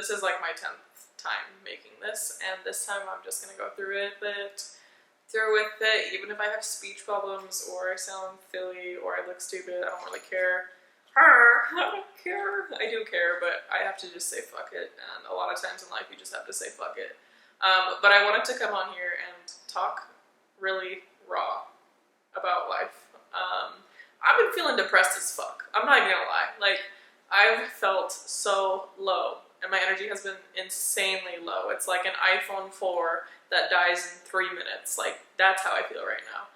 this is like my 10th time making this, and this time I'm just gonna go through with it, even if I have speech problems or I sound silly or I look stupid. I don't really care. I don't care. I do care, but I have to just say fuck it, and a lot of times in life you just have to say fuck it. But I wanted to come on here and talk really raw about life. I've been feeling depressed as fuck. I'm not even gonna lie. Like, I've felt so low, and my energy has been insanely low. It's like an iPhone 4 that dies in 3 minutes. Like, that's how I feel right now.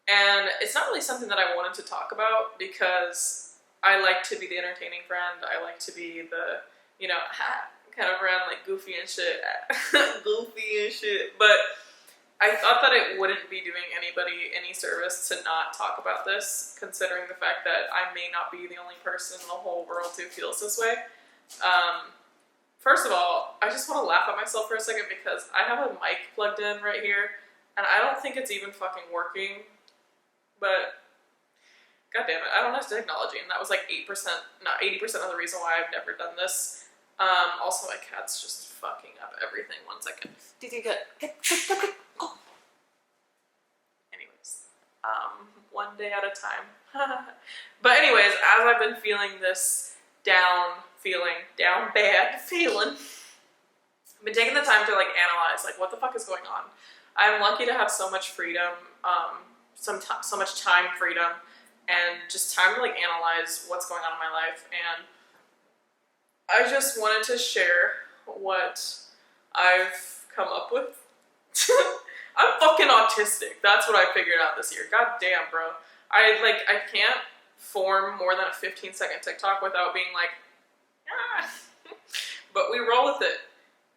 And it's not really something that I wanted to talk about because I like to be the entertaining friend. I like to be the, you know, kind of friend, like goofy and shit. Goofy and shit. But I thought that it wouldn't be doing anybody any service to not talk about this, considering the fact that I may not be the only person in the whole world who feels this way. First of all, I just want to laugh at myself for a second because I have a mic plugged in right here, and I don't think it's even fucking working. But god damn it, I don't have technology, and that was like 8%, not 80% of the reason why I've never done this. Also, my cat's just fucking up everything. 1 second. Anyways, one day at a time. But anyways, as I've been feeling this down bad feeling, I've been taking the time to like analyze like what the fuck is going on. I'm lucky to have so much freedom, so much time freedom, and just time to like analyze what's going on in my life. And I just wanted to share what I've come up with. I'm fucking autistic. That's what I figured out this year. God damn, bro. I can't form more than a 15-second TikTok without being like, ah. But we roll with it.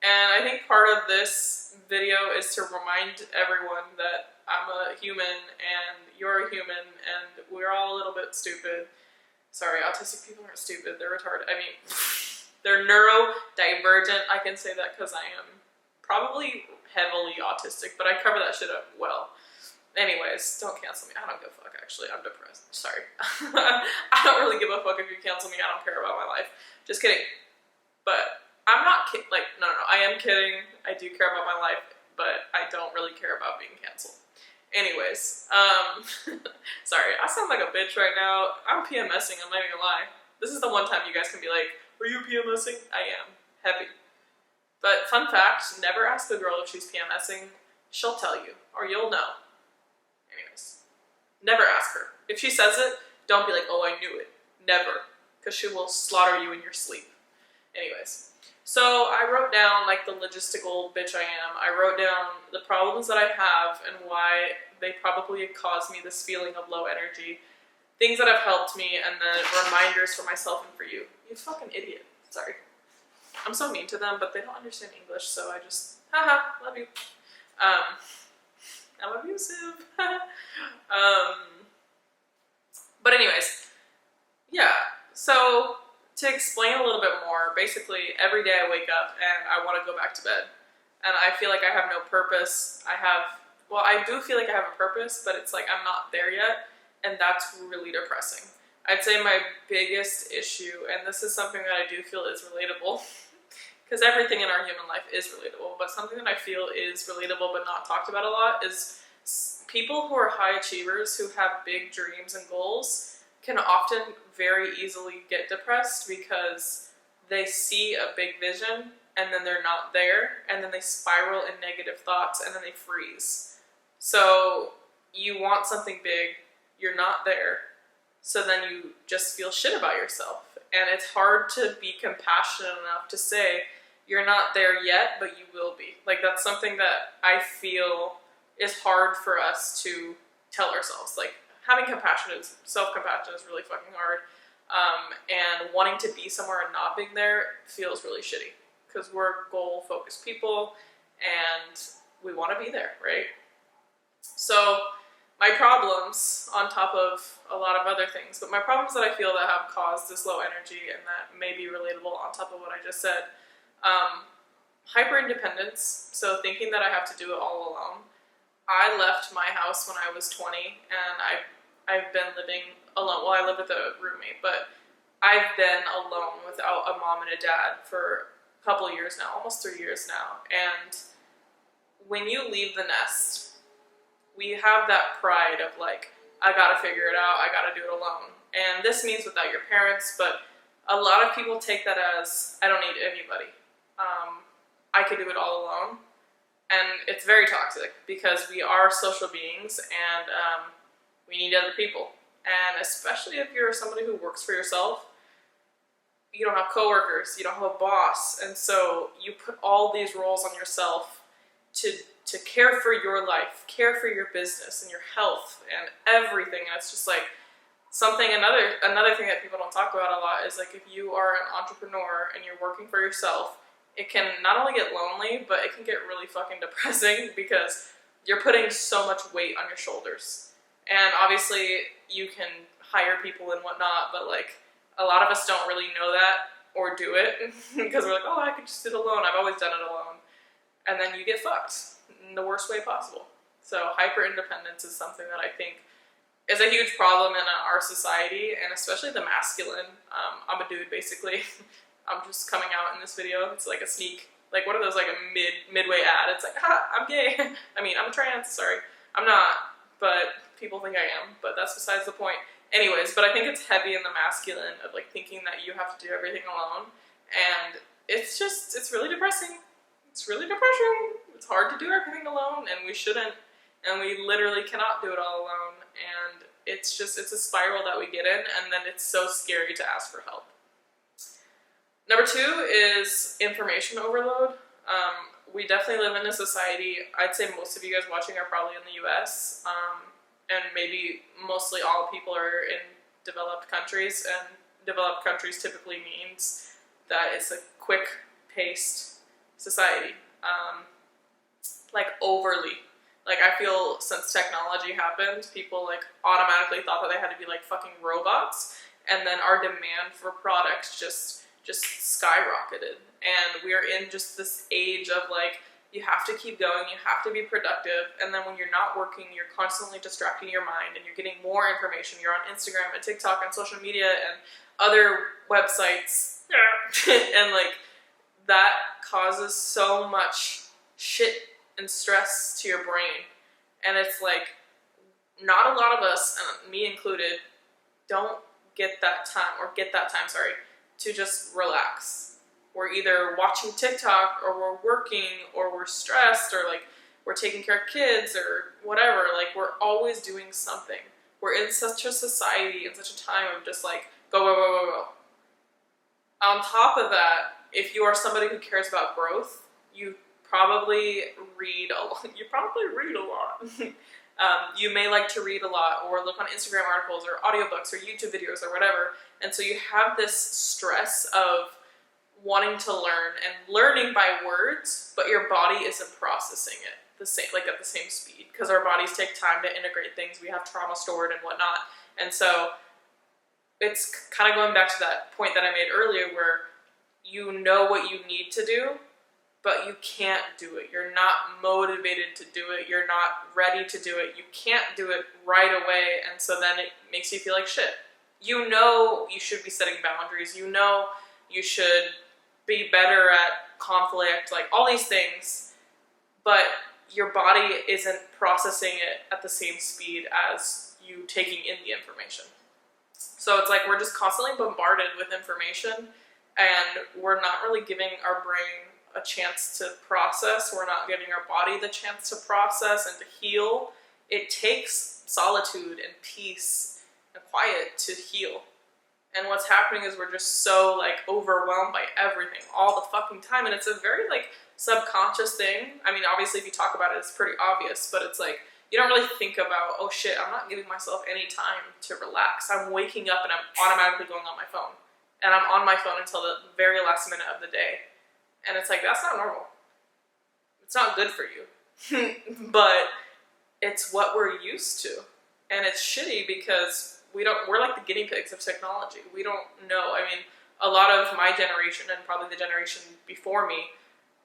And I think part of this video is to remind everyone that I'm a human and you're a human and we're all a little bit stupid. Sorry, autistic people aren't stupid. They're retarded. I mean, they're neurodivergent. I can say that because I am probably heavily autistic, but I cover that shit up well. Anyways, don't cancel me. I don't give a fuck, actually. I'm depressed. Sorry. I don't really give a fuck if you cancel me. I don't care about my life. Just kidding. But I'm not kidding. Like, no. I am kidding. I do care about my life, but I don't really care about being canceled. Anyways, sorry. I sound like a bitch right now. I'm PMSing. I'm not even gonna lie. This is the one time you guys can be like, are you PMSing? I am. Heavy. But fun fact, never ask a girl if she's PMSing. She'll tell you, or you'll know. Anyways, never ask her. If she says it, don't be like, oh, I knew it. Never. Because she will slaughter you in your sleep. Anyways, so I wrote down like the logistical bitch I am. I wrote down the problems that I have and why they probably caused me this feeling of low energy. Things that have helped me, and then reminders for myself and for you. You fucking idiot. Sorry. I'm so mean to them, but they don't understand English, so I just, haha, love you. I'm abusive. But anyways, yeah, so to explain a little bit more, basically every day I wake up and I want to go back to bed. And I feel like I have no purpose. I do feel like I have a purpose, but it's like I'm not there yet, and that's really depressing. I'd say my biggest issue, and this is something that I do feel is relatable, because everything in our human life is relatable, but something that I feel is relatable but not talked about a lot is people who are high achievers, who have big dreams and goals, can often very easily get depressed because they see a big vision and then they're not there, and then they spiral in negative thoughts and then they freeze. So you want something big, you're not there, so then you just feel shit about yourself. And it's hard to be compassionate enough to say, you're not there yet, but you will be. Like, that's something that I feel is hard for us to tell ourselves. Like, having self-compassion is really fucking hard. And wanting to be somewhere and not being there feels really shitty. Because we're goal-focused people, and we want to be there, right? So, my problems, on top of a lot of other things, but my problems that I feel that have caused this low energy and that may be relatable on top of what I just said, hyper-independence, so thinking that I have to do it all alone. I left my house when I was 20, and I've been living alone. Well, I live with a roommate, but I've been alone without a mom and a dad for a couple years now, almost 3 years now. And when you leave the nest, we have that pride of like, I gotta figure it out, I gotta do it alone. And this means without your parents, but a lot of people take that as, I don't need anybody. I could do it all alone. And it's very toxic because we are social beings and we need other people. And especially if you're somebody who works for yourself, you don't have coworkers, you don't have a boss, and so you put all these roles on yourself to care for your life, care for your business and your health and everything. And it's just like another thing that people don't talk about a lot is like if you are an entrepreneur and you're working for yourself, it can not only get lonely, but it can get really fucking depressing because you're putting so much weight on your shoulders. And obviously you can hire people and whatnot, but like a lot of us don't really know that or do it because we're like, oh, I could just do it alone. I've always done it alone. And then you get fucked in the worst way possible. So hyper-independence is something that I think is a huge problem in our society, and especially the masculine. I'm a dude, basically. I'm just coming out in this video. It's like a sneak, like what are those, like a midway ad? It's like, ha, I'm gay. I mean, I'm trans, sorry. I'm not, but people think I am, but that's besides the point. Anyways, but I think it's heavy in the masculine of like thinking that you have to do everything alone, and it's really depressing. It's really depressing. It's hard to do everything alone, and we shouldn't, and we literally cannot do it all alone, and it's a spiral that we get in, and then it's so scary to ask for help. Number 2 is information overload. We definitely live in a society, I'd say most of you guys watching are probably in the US, and maybe mostly all people are in developed countries, and developed countries typically means that it's a quick-paced society, like overly. Like I feel since technology happened, people like automatically thought that they had to be like fucking robots, and then our demand for products just skyrocketed, and we're in just this age of like, you have to keep going, you have to be productive, and then when you're not working, you're constantly distracting your mind, and you're getting more information. You're on Instagram and TikTok and social media and other websites, and like that causes so much shit and stress to your brain. And it's like, not a lot of us, and me included, don't get that time, to just relax. We're either watching TikTok, or we're working, or we're stressed, or like we're taking care of kids or whatever. Like we're always doing something. We're in such a society, in such a time of just like go, go, go, go, go. On top of that, if you are somebody who cares about growth, you probably read a lot. You may like to read a lot, or look on Instagram articles or audiobooks or YouTube videos or whatever. And so you have this stress of wanting to learn and learning by words, but your body isn't processing it at the same speed, because our bodies take time to integrate things. We have trauma stored and whatnot. And so it's kind of going back to that point that I made earlier, where you know what you need to do, but you can't do it. You're not motivated to do it. You're not ready to do it. You can't do it right away, and so then it makes you feel like shit. You know you should be setting boundaries. You know you should be better at conflict, like all these things, but your body isn't processing it at the same speed as you taking in the information. So it's like we're just constantly bombarded with information, and we're not really giving our brain a chance to process. We're not giving our body the chance to process and to heal. It takes solitude and peace and quiet to heal. And what's happening is we're just so like overwhelmed by everything all the fucking time, and it's a very like subconscious thing. I mean, obviously if you talk about it, it's pretty obvious, but it's like you don't really think about, oh shit, I'm not giving myself any time to relax. I'm waking up and I'm automatically going on my phone, and I'm on my phone until the very last minute of the day. And it's like, that's not normal. It's not good for you. But it's what we're used to. And it's shitty because we're like the guinea pigs of technology. We don't know. I mean, a lot of my generation, and probably the generation before me,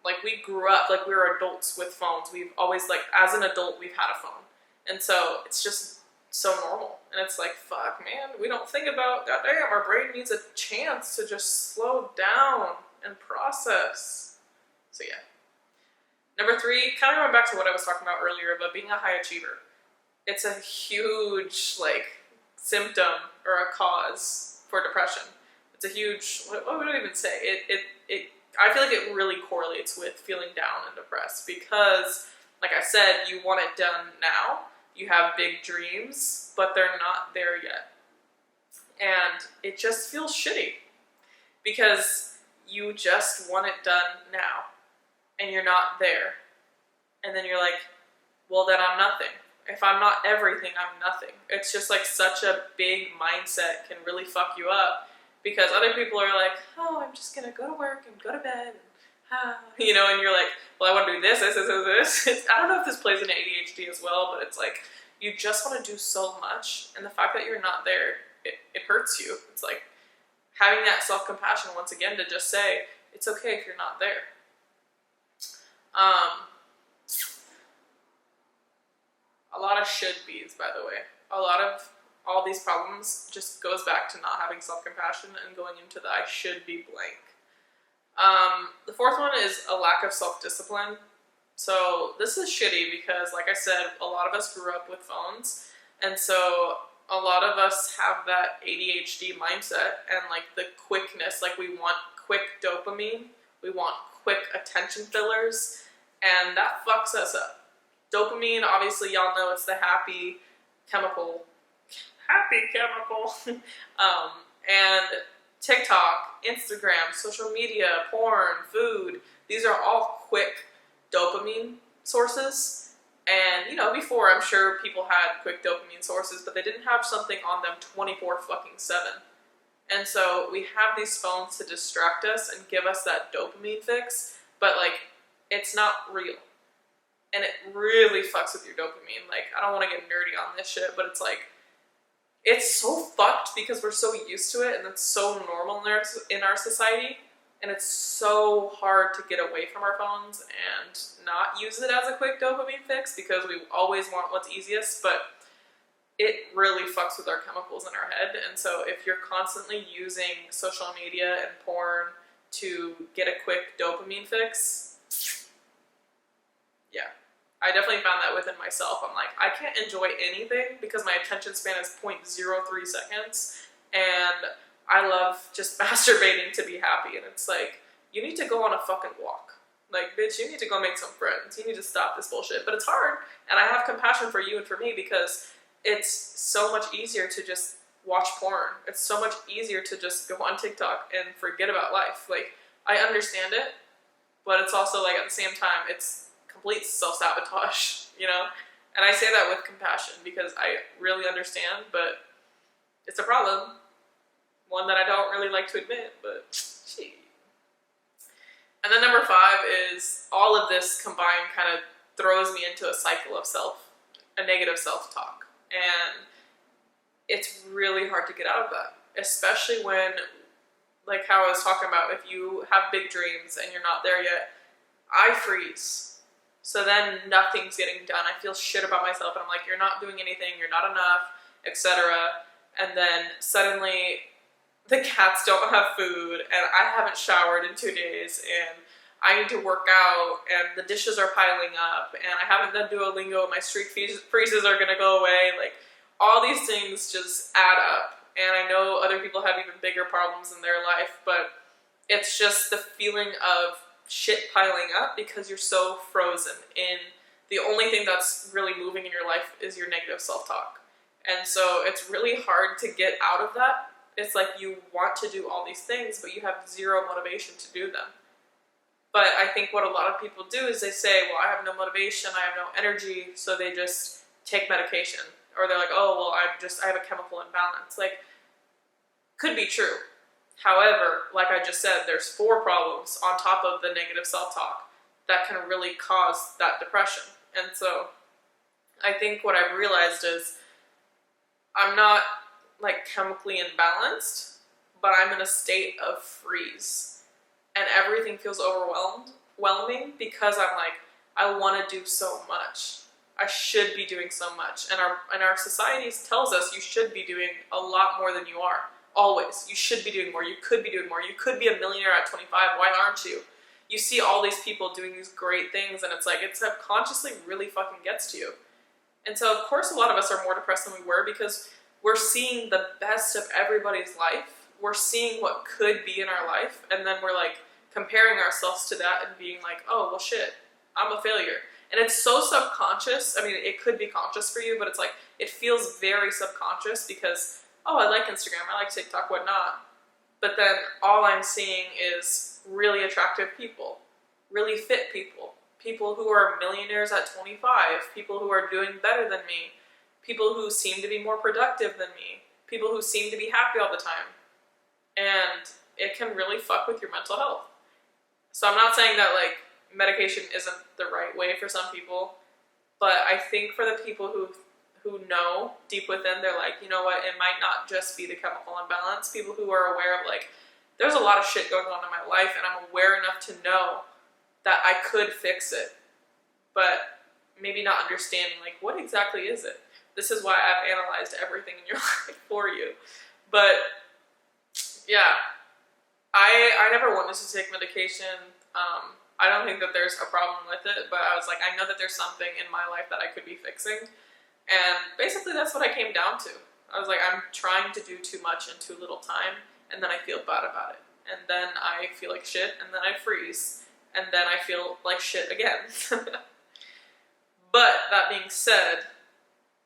like we grew up, like we were adults with phones. We've always, like, as an adult, we've had a phone. And so it's just so normal. And it's like, fuck, man, we don't think about, goddamn, our brain needs a chance to just slow down and process. So yeah. Number 3, kind of going back to what I was talking about earlier about being a high achiever. It's a huge symptom or a cause for depression. It's a huge, what would I even say? I feel like it really correlates with feeling down and depressed because, like I said, you want it done now. You have big dreams, but they're not there yet. And it just feels shitty because you just want it done now and you're not there. And then you're like, well, then I'm nothing. If I'm not everything, I'm nothing. It's just such a big mindset can really fuck you up because other people are like, oh, I'm just going to go to work and go to bed. And you're like, well, I want to do this. I don't know if this plays into ADHD as well, but it's you just want to do so much. And the fact that you're not there, it hurts you. It's like having that self-compassion once again to just say, it's okay if you're not there. A lot of should-be's, by the way. A lot of all these problems just goes back to not having self-compassion and going into the I should be blank. The 4th one is a lack of self-discipline. So this is shitty because, like I said, a lot of us grew up with phones, and so a lot of us have that ADHD mindset and the quickness, we want quick dopamine, we want quick attention fillers, and that fucks us up. Dopamine, obviously, y'all know it's the happy chemical. And TikTok, Instagram, social media, porn, food, these are all quick dopamine sources. And, before, I'm sure people had quick dopamine sources, but they didn't have something on them 24/7. And so we have these phones to distract us and give us that dopamine fix, but, it's not real. And it really fucks with your dopamine. I don't want to get nerdy on this shit, but it's so fucked because we're so used to it and it's so normal in our society. And it's so hard to get away from our phones and not use it as a quick dopamine fix because we always want what's easiest, but it really fucks with our chemicals in our head. And so if you're constantly using social media and porn to get a quick dopamine fix, yeah. I definitely found that within myself. I'm like, I can't enjoy anything because my attention span is 0.03 seconds, and I love just masturbating to be happy, and it's you need to go on a fucking walk. Bitch, you need to go make some friends. You need to stop this bullshit. But it's hard, and I have compassion for you and for me because it's so much easier to just watch porn. It's so much easier to just go on TikTok and forget about life. I understand it, but it's also at the same time, it's complete self-sabotage, And I say that with compassion because I really understand, but it's a problem. One that I don't really like to admit, but gee. And then number 5 is all of this combined kind of throws me into a cycle of a negative self-talk. And it's really hard to get out of that, especially when, how I was talking about, if you have big dreams and you're not there yet, I freeze. So then nothing's getting done. I feel shit about myself, and I'm like, you're not doing anything, you're not enough, etc. And then suddenly the cats don't have food, and I haven't showered in 2 days, and I need to work out, and the dishes are piling up, and I haven't done Duolingo, my streak freezes are gonna go away. All these things just add up. And I know other people have even bigger problems in their life, but it's just the feeling of shit piling up because you're so frozen in the only thing that's really moving in your life is your negative self-talk. And so it's really hard to get out of that. It's you want to do all these things, but you have zero motivation to do them. But I think what a lot of people do is they say, well, I have no motivation, I have no energy, so they just take medication. Or they're like, oh, well, I have a chemical imbalance. Could be true. However, like I just said, there's 4 problems on top of the negative self-talk that can really cause that depression. And so I think what I've realized is I'm not chemically imbalanced, but I'm in a state of freeze. And everything feels overwhelming because I'm I want to do so much. I should be doing so much. And our society tells us you should be doing a lot more than you are. Always. You should be doing more. You could be doing more. You could be a millionaire at 25. Why aren't you? You see all these people doing these great things, and it's like, it subconsciously really fucking gets to you. And so, of course, a lot of us are more depressed than we were because we're seeing the best of everybody's life. We're seeing what could be in our life, and then we're like comparing ourselves to that and being like, oh, well, shit, I'm a failure. And it's so subconscious. I mean, it could be conscious for you, but it's like, it feels very subconscious because, oh, I like Instagram, I like TikTok, whatnot. But then all I'm seeing is really attractive people, really fit people, people who are millionaires at 25, people who are doing better than me, people who seem to be more productive than me, people who seem to be happy all the time. And it can really fuck with your mental health. So I'm not saying that like medication isn't the right way for some people, but I think for the people who know deep within, they're like, you know what, it might not just be the chemical imbalance. People who are aware of like, there's a lot of shit going on in my life and I'm aware enough to know that I could fix it, but maybe not understanding like, what exactly is it? This is why I've analyzed everything in your life for you. But yeah, I never wanted to take medication. I don't think that there's a problem with it, but I was like, I know that there's something in my life that I could be fixing. And basically that's what I came down to. I was like, I'm trying to do too much in too little time, and then I feel bad about it. And then I feel like shit, and then I freeze. And then I feel like shit again. But that being said,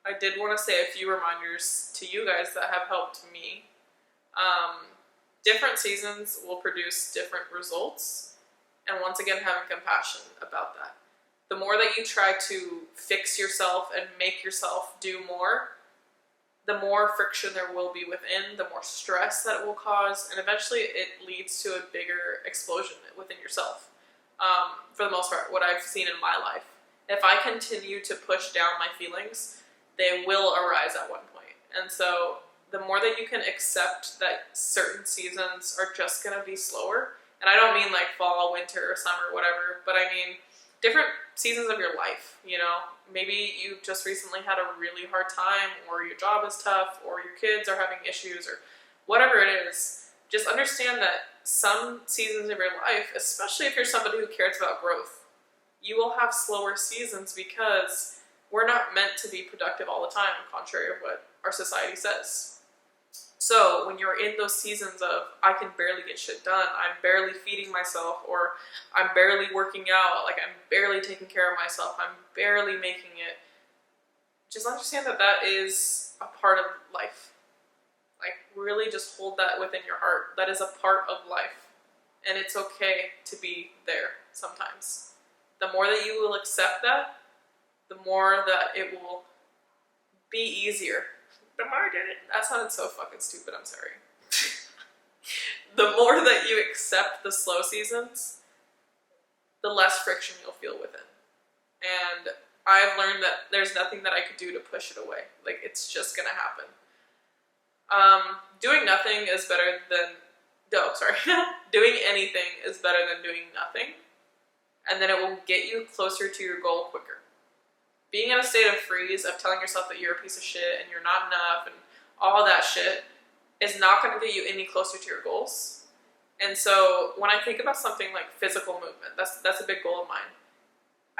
I did want to say a few reminders to you guys that have helped me. Different seasons will produce different results. And once again, having compassion about that. The more that you try to fix yourself and make yourself do more, the more friction there will be within, the more stress that it will cause, and eventually it leads to a bigger explosion within yourself. For the most part, what I've seen in my life. If I continue to push down my feelings, they will arise at one point. And so the more that you can accept that certain seasons are just going to be slower, and I don't mean like fall, winter, or summer, whatever, but I mean different seasons of your life, you know? Maybe you just recently had a really hard time, or your job is tough, or your kids are having issues, or whatever it is. Just understand that some seasons of your life, especially if you're somebody who cares about growth, you will have slower seasons because we're not meant to be productive all the time, contrary of what our society says. So when you're in those seasons of, I can barely get shit done, I'm barely feeding myself, or I'm barely working out, like I'm barely taking care of myself, I'm barely making it, just understand that that is a part of life. Like really just hold that within your heart. That is a part of life. And it's okay to be there sometimes. The more that you will accept that, the more that it will be easier. The more that sounded so fucking stupid, I'm sorry. The more that you accept the slow seasons, the less friction you'll feel with it. And I've learned that there's nothing that I could do to push it away. Like, it's just gonna happen. Doing nothing is better than... No, sorry. Doing anything is better than doing nothing. And then it will get you closer to your goal quicker. Being in a state of freeze, of telling yourself that you're a piece of shit and you're not enough and all that shit is not going to get you any closer to your goals. And so when I think about something like physical movement, that's a big goal of mine.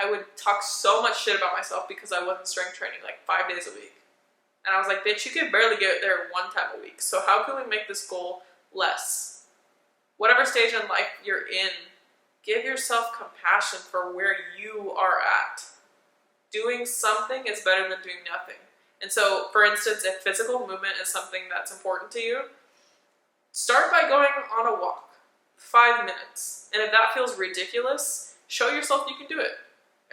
I would talk so much shit about myself because I wasn't strength training like 5 days a week. And I was like, bitch, you can barely get there one time a week. So how can we make this goal less? Whatever stage in life you're in, give yourself compassion for where you are at. Doing something is better than doing nothing. And so, for instance, if physical movement is something that's important to you, start by going on a walk, 5 minutes. And if that feels ridiculous, show yourself you can do it.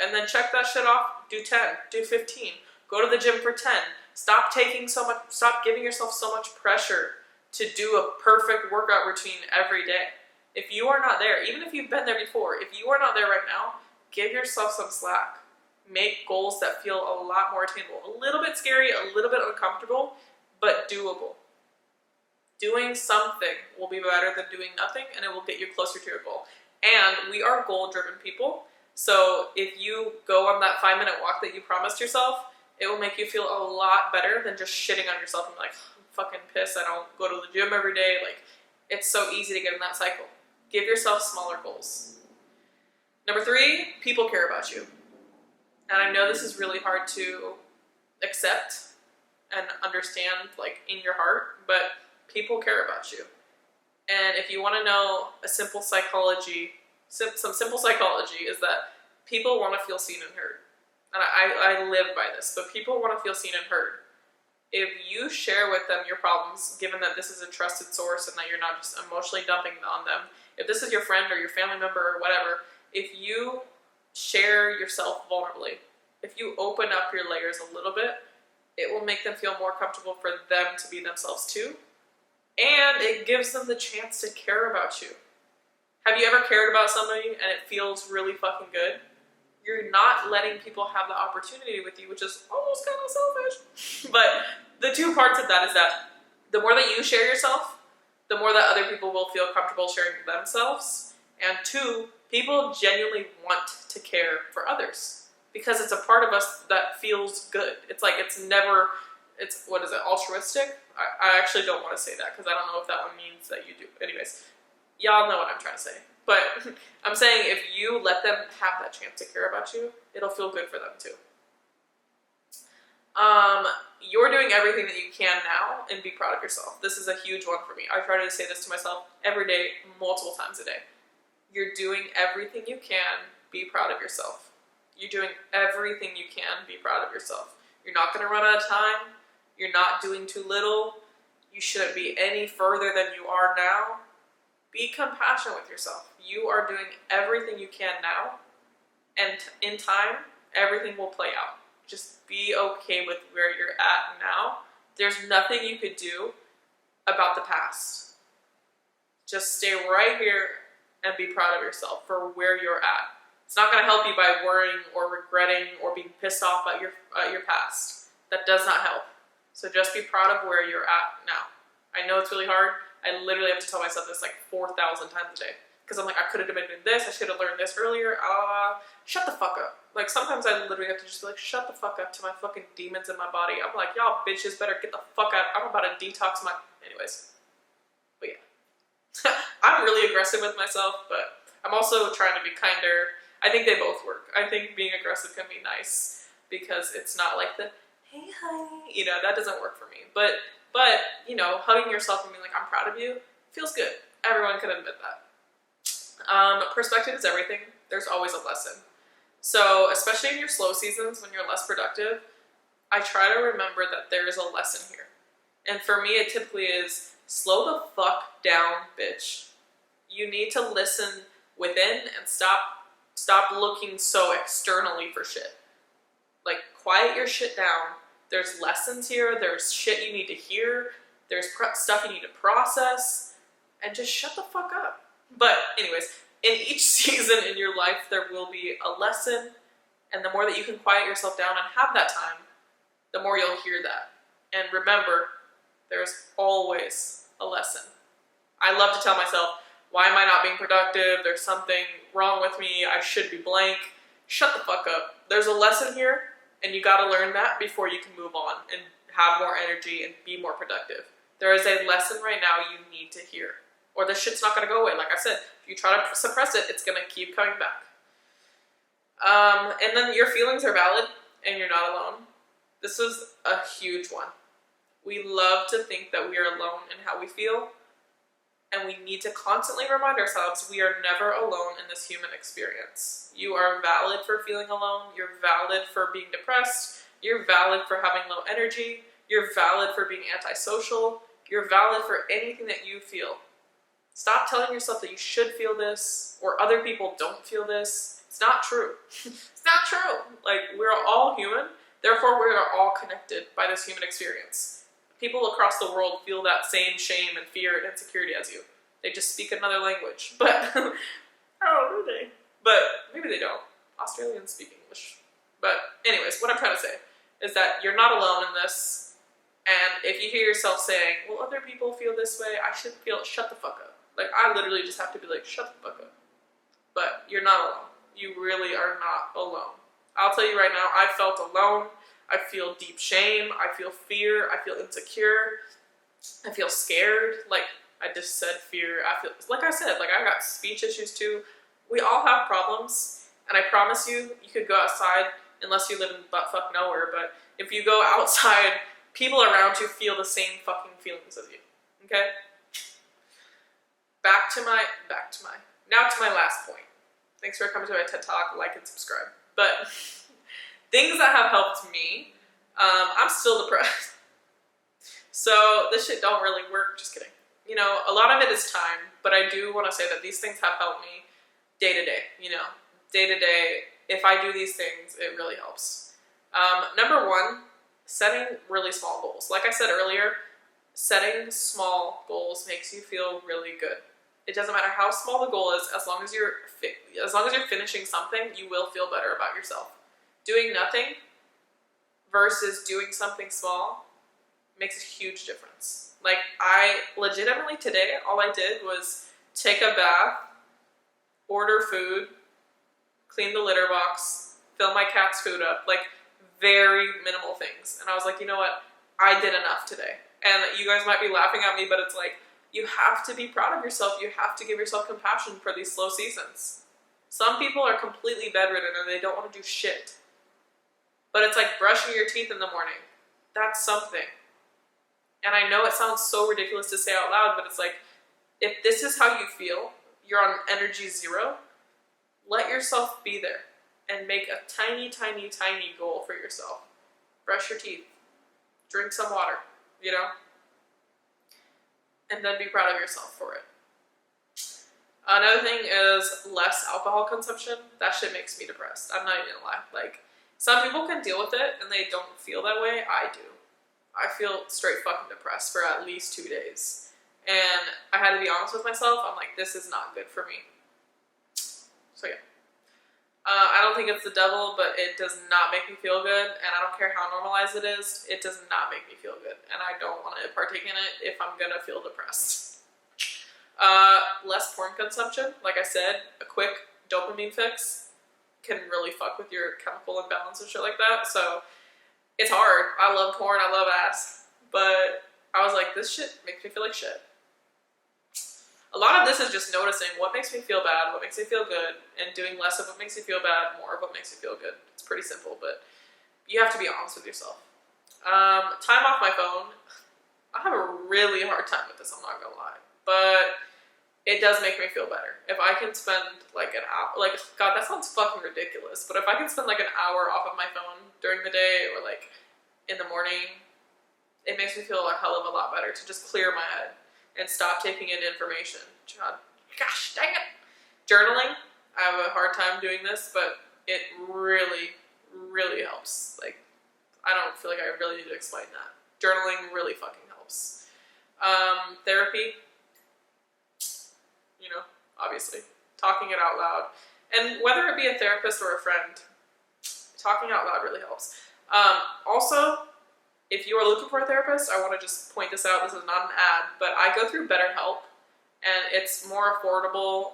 And then check that shit off, do 10, do 15, go to the gym for 10. Stop giving yourself so much pressure to do a perfect workout routine every day. If you are not there, even if you've been there before, if you are not there right now, give yourself some slack. Make goals that feel a lot more attainable. A little bit scary, a little bit uncomfortable, but doable. Doing something will be better than doing nothing, and it will get you closer to your goal. And we are goal-driven people, so if you go on that 5-minute walk that you promised yourself, it will make you feel a lot better than just shitting on yourself and like, fucking pissed I don't go to the gym every day. Like, it's so easy to get in that cycle. Give yourself smaller goals. Number 3, people care about you. And I know this is really hard to accept and understand, like, in your heart, but people care about you. And if you want to know a simple psychology, some simple psychology is that people want to feel seen and heard. And I live by this, but people want to feel seen and heard. If you share with them your problems, given that this is a trusted source and that you're not just emotionally dumping on them, if this is your friend or your family member or whatever, if you share yourself vulnerably, if you open up your layers a little bit, it will make them feel more comfortable for them to be themselves too. And it gives them the chance to care about you. Have you ever cared about somebody and it feels really fucking good? You're not letting people have the opportunity with you, which is almost kind of selfish. But the 2 parts of that is that the more that you share yourself, the more that other people will feel comfortable sharing themselves. And 2, people genuinely want to care for others because it's a part of us that feels good. It's like what is it, altruistic? I actually don't want to say that because I don't know if that one means that you do. Anyways, y'all know what I'm trying to say. But I'm saying if you let them have that chance to care about you, it'll feel good for them too. You're doing everything that you can now and be proud of yourself. This is a huge one for me. I try to say this to myself every day, multiple times a day. You're doing everything you can, be proud of yourself. You're doing everything you can, be proud of yourself. You're not going to run out of time. You're not doing too little. You shouldn't be any further than you are now. Be compassionate with yourself. You are doing everything you can now, and in time, everything will play out. Just be okay with where you're at now. There's nothing you could do about the past. Just stay right here and be proud of yourself for where you're at. It's not going to help you by worrying or regretting or being pissed off at your past. That does not help. So just be proud of where you're at now. I know it's really hard. I literally have to tell myself this like 4,000 times a day. Because I'm like, I could have been doing this, I should have learned this earlier, shut the fuck up. Like, sometimes I literally have to just be like, shut the fuck up to my fucking demons in my body. I'm like, y'all bitches better get the fuck out. I'm about to detox my... Anyways. But yeah. I'm really aggressive with myself, but I'm also trying to be kinder. I think they both work. I think being aggressive can be nice because it's not like the, hey honey, you know, that doesn't work for me. But you know, hugging yourself and being like, I'm proud of you, feels good. Everyone can admit that. Perspective is everything. There's always a lesson. So, especially in your slow seasons when you're less productive, I try to remember that there is a lesson here. And for me, it typically is, slow the fuck down, bitch. You need to listen within and stop looking so externally for shit. Like, quiet your shit down. There's lessons here. There's shit you need to hear. There's stuff you need to process. And just shut the fuck up. But anyways, in each season in your life, there will be a lesson. And the more that you can quiet yourself down and have that time, the more you'll hear that. And remember, there's always a lesson. I love to tell myself, why am I not being productive? There's something wrong with me. I should be blank. Shut the fuck up. There's a lesson here, and you gotta learn that before you can move on and have more energy and be more productive. There is a lesson right now you need to hear, or the shit's not gonna go away. Like I said, if you try to suppress it, it's gonna keep coming back. And then your feelings are valid, and you're not alone. This is a huge one. We love to think that we are alone in how we feel, and we need to constantly remind ourselves we are never alone in this human experience. You are valid for feeling alone. You're valid for being depressed. You're valid for having low energy. You're valid for being antisocial. You're valid for anything that you feel. Stop telling yourself that you should feel this or other people don't feel this. It's not true. It's not true. Like, we're all human. Therefore, we are all connected by this human experience. People across the world feel that same shame and fear and insecurity as you. They just speak another language. But, oh, do they? But maybe they don't. Australians speak English. But anyways, what I'm trying to say is that you're not alone in this. And if you hear yourself saying, well, other people feel this way, I should feel it, shut the fuck up. Like, I literally just have to be like, shut the fuck up. But you're not alone. You really are not alone. I'll tell you right now, I felt alone. I feel deep shame. I feel fear. I feel insecure. I feel scared. Like I just said, fear. I feel, like I said, like I got speech issues too. We all have problems, and I promise you, you could go outside, unless you live in buttfuck nowhere, but if you go outside, people around you feel the same fucking feelings as you, okay? Now to my last point. Thanks for coming to my TED Talk, like and subscribe. But things that have helped me, I'm still depressed. So this shit don't really work, just kidding. You know, a lot of it is time, but I do want to say that these things have helped me day to day, you know. Day to day, if I do these things, it really helps. Number one, setting really small goals. Like I said earlier, setting small goals makes you feel really good. It doesn't matter how small the goal is, as long as you're finishing something, you will feel better about yourself. Doing nothing versus doing something small makes a huge difference. Like, I legitimately today, all I did was take a bath, order food, clean the litter box, fill my cat's food up, like very minimal things. And I was like, you know what? I did enough today. And you guys might be laughing at me, but it's like, you have to be proud of yourself. You have to give yourself compassion for these slow seasons. Some people are completely bedridden and they don't want to do shit. But it's like brushing your teeth in the morning. That's something. And I know it sounds so ridiculous to say out loud, but it's like, if this is how you feel, you're on energy zero, let yourself be there and make a tiny, tiny, tiny goal for yourself. Brush your teeth. Drink some water, you know? And then be proud of yourself for it. Another thing is less alcohol consumption. That shit makes me depressed. I'm not even gonna lie. Like, some people can deal with it and they don't feel that way. I do. I feel straight fucking depressed for at least 2 days. And I had to be honest with myself. I'm like, this is not good for me. So yeah. I don't think it's the devil, but it does not make me feel good. And I don't care how normalized it is. It does not make me feel good. And I don't want to partake in it if I'm going to feel depressed. Less porn consumption. Like I said, a quick dopamine fix can really fuck with your chemical imbalance and shit like that. So it's hard. I love porn. I love ass. But I was like, this shit makes me feel like shit. A lot of this is just noticing what makes me feel bad, what makes me feel good, and doing less of what makes me feel bad, more of what makes me feel good. It's pretty simple, but you have to be honest with yourself. Time off my phone. I have a really hard time with this, I'm not gonna lie. But it does make me feel better. If I can spend like an hour, like, God, that sounds fucking ridiculous, but if I can spend like an hour off of my phone during the day or like in the morning, it makes me feel a hell of a lot better to just clear my head and stop taking in information. God, gosh, dang it. Journaling, I have a hard time doing this, but it really, really helps. Like, I don't feel like I really need to explain that. Journaling really fucking helps. Therapy, you know, obviously. Talking it out loud. And whether it be a therapist or a friend, talking out loud really helps. Also, if you are looking for a therapist, I want to just point this out. This is not an ad, but I go through BetterHelp, and it's more affordable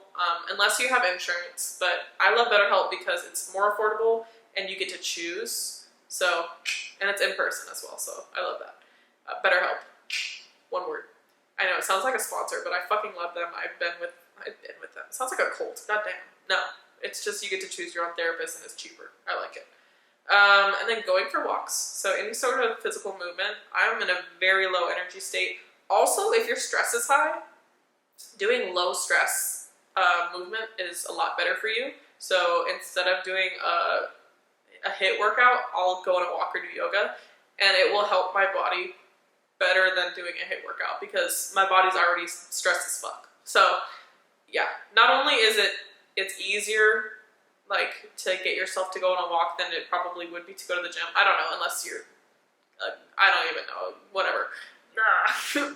unless you have insurance. But I love BetterHelp because it's more affordable and you get to choose. So, and it's in person as well. So I love that. BetterHelp, one word. I know it sounds like a sponsor, but I fucking love them. I've been with them. It sounds like a cult. God damn. No, it's just you get to choose your own therapist and it's cheaper. I like it. And then going for walks. So any sort of physical movement. I'm in a very low energy state. Also, if your stress is high, doing low stress movement is a lot better for you. So instead of doing a HIIT workout, I'll go on a walk or do yoga, and it will help my body better than doing a HIIT workout because my body's already stressed as fuck. So yeah, not only is it's easier like to get yourself to go on a walk than it probably would be to go to the gym. I don't know, unless you're, I don't even know, whatever.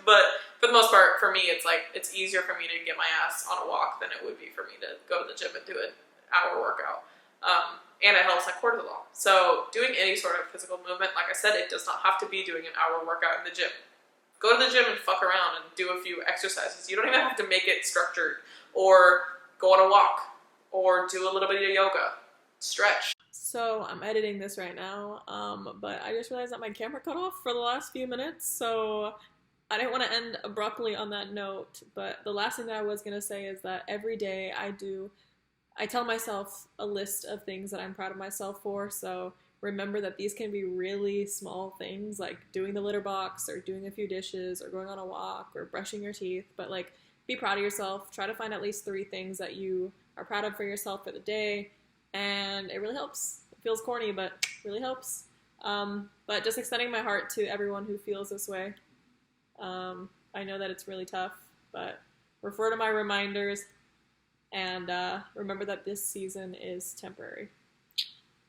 But for the most part, for me, it's like, it's easier for me to get my ass on a walk than it would be for me to go to the gym and do an hour workout. And it helps my cortisol. So doing any sort of physical movement, like I said, it does not have to be doing an hour workout in the gym. Go to the gym and fuck around and do a few exercises. You don't even have to make it structured, or go on a walk, or do a little bit of yoga, stretch. So I'm editing this right now, but I just realized that my camera cut off for the last few minutes, so I didn't want to end abruptly on that note, but the last thing that I was going to say is that every day I tell myself a list of things that I'm proud of myself for. So remember that these can be really small things like doing the litter box or doing a few dishes or going on a walk or brushing your teeth. But like, be proud of yourself. Try to find at least 3 things that you are proud of for yourself for the day. And it really helps. It feels corny, but it really helps. But just extending my heart to everyone who feels this way. I know that it's really tough, but refer to my reminders and remember that this season is temporary.